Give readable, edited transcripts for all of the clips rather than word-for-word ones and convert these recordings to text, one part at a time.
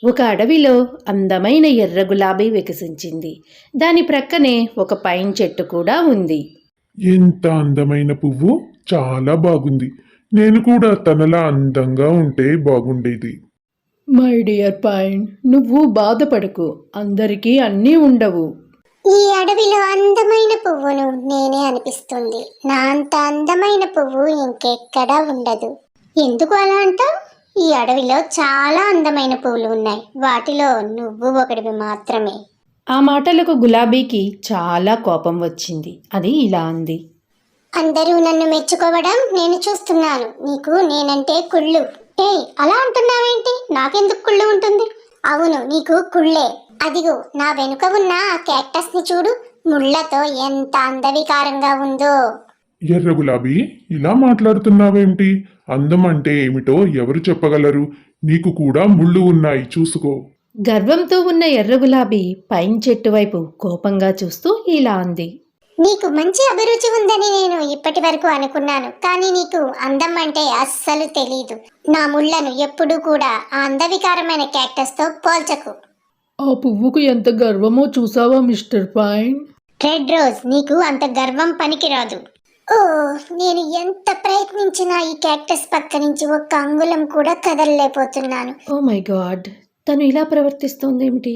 ఒక అడవిలో అందమైన ఎర్ర గులాబీ వికసించింది. దాని ప్రక్కనే ఒక పైన్ చెట్టు కూడా ఉంది. ఎంత అందమైన పువ్వు! చాలా బాగుంది. నేను కూడా తనలా అందంగా ఉంటే బాగుండేది. మై డియర్ పైన్, నువ్వు బాధపడకు. అందరికీ అన్నీ ఉండవు. ఈ అడవిలో అందమైన పువ్వును నేనే అనిపిస్తుంది. నా అంత అందమైన పువ్వు ఇంకెక్కడా ఉండదు. ఎందుకు అలా అంటావు? ఈ అడవిలో చాలా అందమైన పువ్వులు ఉన్నాయి. వాటిలో నువ్వు ఒకటివి మాత్రమే. ఆ మాటలకు గులాబీకి చాలా కోపం వచ్చింది. అది ఇలా అంది. అందరూ నన్ను మెచ్చుకోవడం నేను చూస్తున్నాను. నీకు నేనంటే కుళ్ళు. అలా అంటున్నావేంటి? నాకెందుకు కుళ్ళు ఉంటుంది? అవును, నీకు కుళ్ళే. అదిగో నా వెనుక ఉన్న ఆ క్యాక్టస్ ని చూడు. ముళ్ళతో ఎంత అందవికారంగా ఉందో. ఎర్ర గులాబీ, ఇలా మాట్లాడుతున్నావేమిటి? అందం అంటే ఏమిటో ఎవరు చెప్పగలరు? నీకు కూడా ముళ్ళు ఉన్నాయి, చూసుకో. గర్వంతో ఉన్న ఎర్ర గులాబీ పైన్ చెట్టు వైపు కోపంగా చూస్తూ ఇలా అంది. నీకు మంచి అభిరుచి ఉందని నేను ఇప్పటి వరకు అనుకున్నాను, కానీ నీకు అందం అంటే అస్సలు తెలీదు. నా ముళ్ళను ఎప్పుడూ కూడా ఆ అందవికారమైన క్యాక్టస్ తో పోల్చకు. ఆ పువ్వుకు ఎంత గర్వమో చూసావా మిస్టర్ పైన్? రెడ్ రోజ్, నీకు అంత గర్వం పనికిరాదు. ఓ, నేను ఎంత ప్రయత్నించినా ఈ క్యాక్టస్ పక్క నుంచి ఒక్క అంగుళం కూడా కదలలేకపోతున్నాను. ఓ మై గాడ్, తను ఇలా ప్రవర్తిస్తోందేమిటి?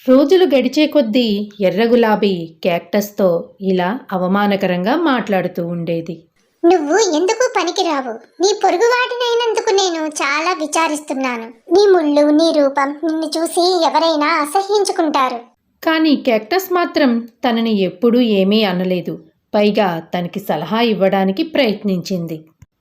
రోజులు గడిచే కొద్దీ ఎర్ర గులాబీ క్యాక్టస్తో ఇలా అవమానకరంగా మాట్లాడుతూ ఉండేది. నువ్వు ఎందుకు పనికిరావు. నీ పొరుగు వాటినైనందుకు నేను చాలా విచారిస్తున్నాను. నీ ముళ్ళు, నీ రూపం, నిన్ను చూసి ఎవరైనా అసహ్యించుకుంటారు. కానీ క్యాక్టస్ మాత్రం తనని ఎప్పుడూ ఏమీ అనలేదు. పైగా తనకి సలహా ఇవ్వడానికి ప్రయత్నించింది.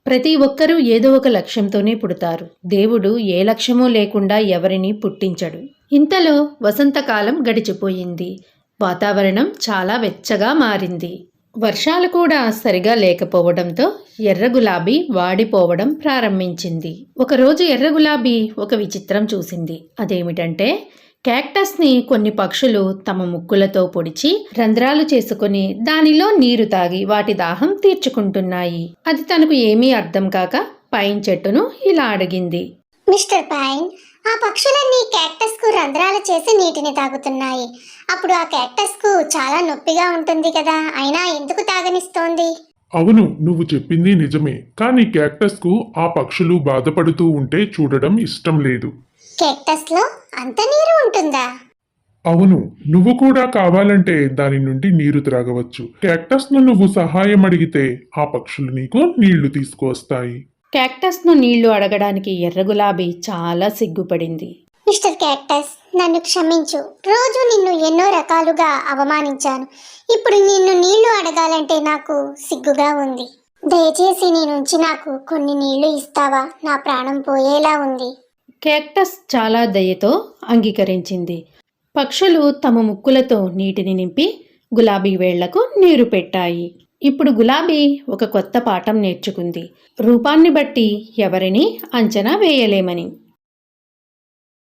ప్రతి ఒక్కరూ ఏదో ఒక లక్ష్యంతోనే పుడతారు. దేవుడు ఏ లక్ష్యమూ లేకుండా ఎవరిని పుట్టించడు. ఇంతలో వసంతకాలం గడిచిపోయింది. వాతావరణం చాలా వెచ్చగా మారింది. వర్షాలు కూడా సరిగా లేకపోవడంతో ఎర్ర గులాబీ వాడిపోవడం ప్రారంభించింది. ఒకరోజు ఎర్ర గులాబీ ఒక విచిత్రం చూసింది. అదేమిటంటే, క్యాక్టస్ని కొన్ని పక్షులు తమ ముక్కులతో పొడిచి రంధ్రాలు చేసుకుని దానిలో నీరు తాగి వాటి దాహం తీర్చుకుంటున్నాయి. అది తనకు ఏమీ అర్థం కాక పైన్ చెట్టును ఇలా అడిగింది. మిస్టర్ పైన్, ఆ పక్షులన్నీ క్యాక్టస్ కు రంధ్రాలు చేసి నీటిని తాగుతున్నాయి. అప్పుడు ఆ క్యాక్టస్ కు చాలా నొప్పిగా ఉంటుంది కదా, అయినా ఎందుకు తాగనిస్తోంది? అవును, నువ్వు చెప్పింది నిజమే. కానీ క్యాక్టస్ కు ఆ పక్షులు బాధపడుతూ ఉంటే చూడడం ఇష్టం లేదు. క్యాక్టస్ లో అంత నీరు ఉంటుందా? అవును, నువ్వు కూడా కావాలంటే దాని నుండి నీరు త్రాగవచ్చు. క్యాక్టస్ ను నువ్వు సహాయం అడిగితే ఆ పక్షులు నీకు నీళ్లు తీసుకువస్తాయి. క్యాక్టస్ను నీళ్లు అడగడానికి ఎర్ర గులాబీ చాలా సిగ్గుపడింది. మిస్టర్ క్యాక్టస్, నన్ను క్షమించు. రోజు నిన్ను ఎన్నో రకాలుగా అవమానించాను. ఇప్పుడు నిన్ను నీళ్లు అడగాలంటే నాకు సిగ్గుగా ఉంది. దయచేసి నీ నుంచి నాకు కొన్ని నీళ్లు ఇస్తావా? నా ప్రాణం పోయేలా ఉంది. క్యాక్టస్ చాలా దయతో అంగీకరించింది. పక్షులు తమ ముక్కులతో నీటిని నింపి గులాబీ వేళ్లకు నీరు పెట్టాయి. ఇప్పుడు గులాబీ ఒక కొత్త పాఠం నేర్చుకుంది. రూపాన్ని బట్టి ఎవరిని అంచనా వేయలేమని.